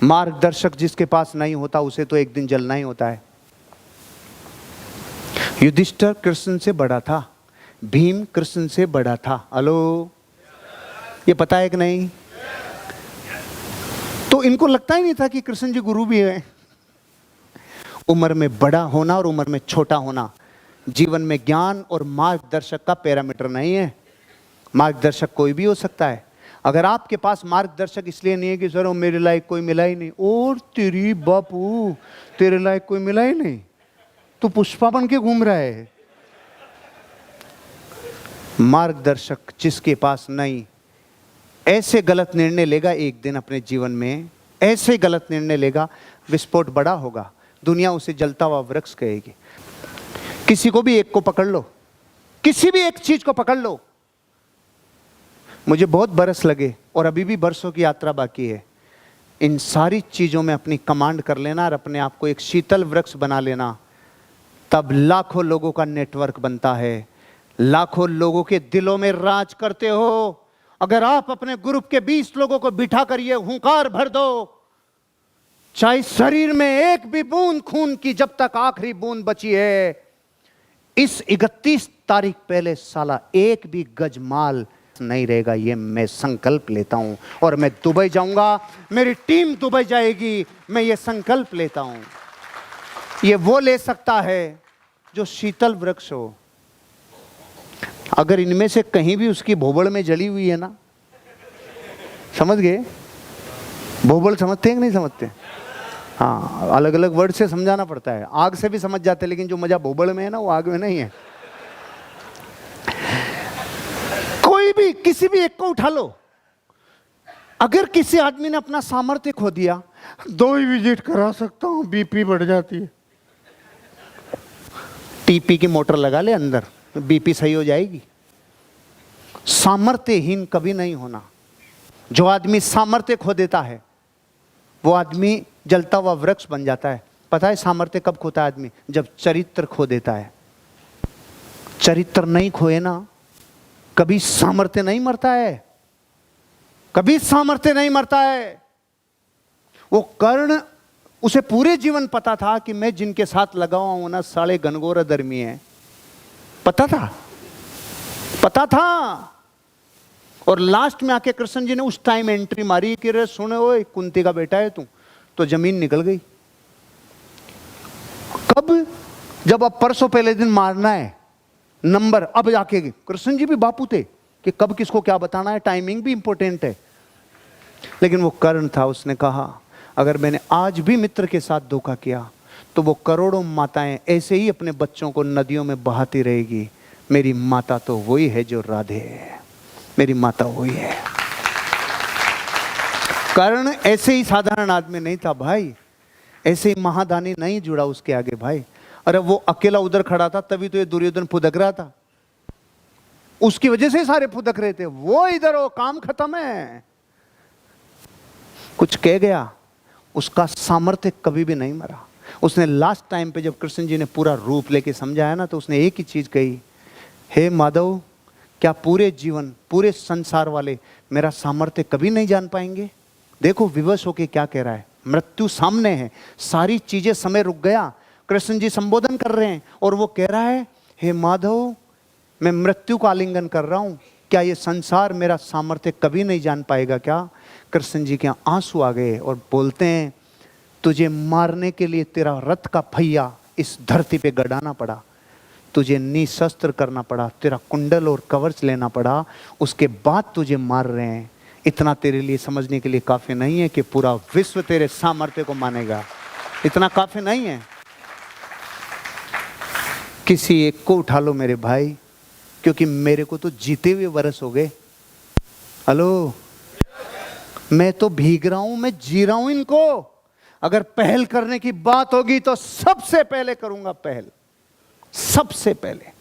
मार्गदर्शक जिसके पास नहीं होता उसे तो एक दिन जलना ही होता है। युधिष्ठिर कृष्ण से बड़ा था, भीम कृष्ण से बड़ा था। हेलो, ये पता है कि नहीं? तो इनको लगता ही नहीं था कि कृष्ण जी गुरु भी हैं। उम्र में बड़ा होना और उम्र में छोटा होना जीवन में ज्ञान और मार्गदर्शक का पैरामीटर नहीं है। मार्गदर्शक कोई भी हो सकता है। अगर आपके पास मार्गदर्शक इसलिए नहीं है कि सर मेरे लायक कोई मिला ही नहीं, और तेरी बापू तेरे लायक कोई मिला ही नहीं, तू पुष्पा बन के घूम रहा है। मार्गदर्शक जिसके पास नहीं, ऐसे गलत निर्णय लेगा एक दिन अपने जीवन में, ऐसे गलत निर्णय लेगा, विस्फोट बड़ा होगा, दुनिया उसे जलता हुआ वृक्ष कहेगी। किसी को भी एक को पकड़ लो, किसी भी एक चीज को पकड़ लो। मुझे बहुत बरस लगे और अभी भी बरसों की यात्रा बाकी है। इन सारी चीजों में अपनी कमांड कर लेना और अपने आप को एक शीतल वृक्ष बना लेना, तब लाखों लोगों का नेटवर्क बनता है, लाखों लोगों के दिलों में राज करते हो। अगर आप अपने ग्रुप के 20 लोगों को बिठा कर ये हुंकार भर दो, चाहे शरीर में एक भी बूंद खून की जब तक आखिरी बूंद बची है, इस 31 तारीख पहले साला एक भी गज माल नहीं रहेगा, ये मैं संकल्प लेता हूं। और मैं दुबई जाऊंगा, मेरी टीम दुबई जाएगी, मैं ये संकल्प लेता हूं। ये वो ले सकता है जो शीतल वृक्ष हो। अगर इनमें से कहीं भी उसकी भोबड़ में जली हुई है ना, समझ गए? भोबड़ समझते हैं कि नहीं समझते? हाँ, अलग अलग वर्ड से समझाना पड़ता है। आग से भी समझ जाते हैं, लेकिन जो मजा भोबड़ में है ना, वो आग में नहीं है। कोई भी किसी भी एक को उठा लो। अगर किसी आदमी ने अपना सामर्थ्य खो दिया, 2 ही विजिट करा सकता हूं, बीपी बढ़ जाती है। टीपी की मोटर लगा ले अंदर, बीपी सही हो जाएगी। सामर्थ्यहीन कभी नहीं होना। जो आदमी सामर्थ्य खो देता है वो आदमी जलता हुआ वृक्ष बन जाता है। पता है सामर्थ्य कब खोता है आदमी? जब चरित्र खो देता है। चरित्र नहीं खोए ना, कभी सामर्थ्य नहीं मरता है, कभी सामर्थ्य नहीं मरता है। वो कर्ण, उसे पूरे जीवन पता था कि मैं जिनके साथ लगा हुआ हूं ना, साले घनघोर अधर्मी है। पता था, पता था। और लास्ट में आके कृष्ण जी ने उस टाइम एंट्री मारी कि रे सुने, ओए कुंती का बेटा है तू, तो जमीन निकल गई। कब? जब अब परसों पहले दिन मारना है नंबर, अब जाके कृष्ण जी भी बापू थे कि कब किसको क्या बताना है, टाइमिंग भी इंपॉर्टेंट है। लेकिन वो कर्ण था, उसने कहा अगर मैंने आज भी मित्र के साथ धोखा किया तो वो करोड़ों माताएं ऐसे ही अपने बच्चों को नदियों में बहाती रहेगी। मेरी माता तो वही है जो राधे है, मेरी माता वही है। कर्ण ऐसे ही साधारण आदमी नहीं था भाई, ऐसे ही महादानी नहीं जुड़ा उसके आगे भाई। अरे वो अकेला उधर खड़ा था, तभी तो ये दुर्योधन फुदक रहा था। उसकी वजह से सारे फुदक रहे थे। वो इधर हो, काम खत्म है। कुछ कह गया, उसका सामर्थ्य कभी भी नहीं मरा। उसने लास्ट टाइम पे जब कृष्ण जी ने पूरा रूप लेके समझाया ना, तो उसने एक ही चीज कही, हे माधव, क्या पूरे जीवन, पूरे संसार वाले मेरा सामर्थ्य कभी नहीं जान पाएंगे? देखो विवश होके क्या कह रहा है, मृत्यु सामने है, सारी चीजें, समय रुक गया। कृष्ण जी संबोधन कर रहे हैं और वो कह रहा है, हे माधव, मैं मृत्यु का आलिंगन कर रहा हूं, क्या ये संसार मेरा सामर्थ्य कभी नहीं जान पाएगा क्या? कृष्ण जी के आंसू आ गए और बोलते हैं, तुझे मारने के लिए तेरा रथ का पहिया इस धरती पे गड़ाना पड़ा, तुझे निशस्त्र करना पड़ा, तेरा कुंडल और कवच लेना पड़ा, उसके बाद तुझे मार रहे हैं। इतना तेरे लिए समझने के लिए काफी नहीं है कि पूरा विश्व तेरे सामर्थ्य को मानेगा? इतना काफी नहीं है? किसी एक को उठा लो मेरे भाई, क्योंकि मेरे को तो जीते हुए वर्ष हो गए। हेलो, मैं तो भीग रहा हूं, मैं जी रहा हूं इनको। अगर पहल करने की बात होगी तो सबसे पहले करूंगा पहल, सबसे पहले।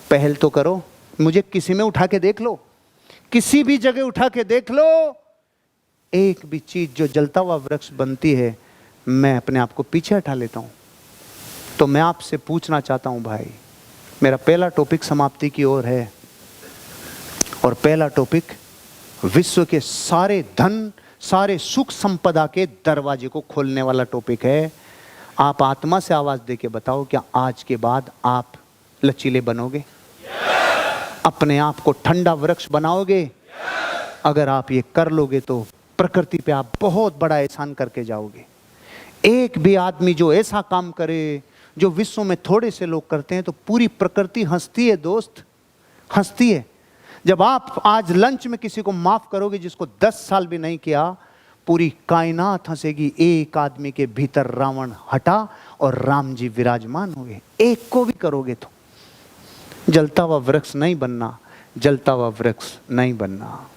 पहल तो करो, मुझे किसी में उठा के देख लो, किसी भी जगह उठा के देख लो, एक भी चीज जो जलता हुआ वृक्ष बनती है, मैं अपने आप को पीछे हटा लेता हूं। तो मैं आपसे पूछना चाहता हूं भाई, मेरा पहला टॉपिक समाप्ति की ओर है, और पहला टॉपिक, विश्व के सारे धन, सारे सुख संपदा के दरवाजे को खोलने वाला टॉपिक है। आप आत्मा से आवाज देके बताओ, क्या आज के बाद आप लचीले बनोगे? अपने आप को ठंडा वृक्ष बनाओगे? अगर आप ये कर लोगे तो प्रकृति पे आप बहुत बड़ा एहसान करके जाओगे। एक भी आदमी जो ऐसा काम करे जो विश्व में थोड़े से लोग करते हैं, तो पूरी प्रकृति हंसती है दोस्त, हंसती है। जब आप आज लंच में किसी को माफ करोगे जिसको 10 साल भी नहीं किया, पूरी कायनात हंसेगी। एक आदमी के भीतर रावण हटा और राम जी विराजमान हुए। एक को भी करोगे तो जलता हुआ वृक्ष नहीं बनना, जलता हुआ वृक्ष नहीं बनना।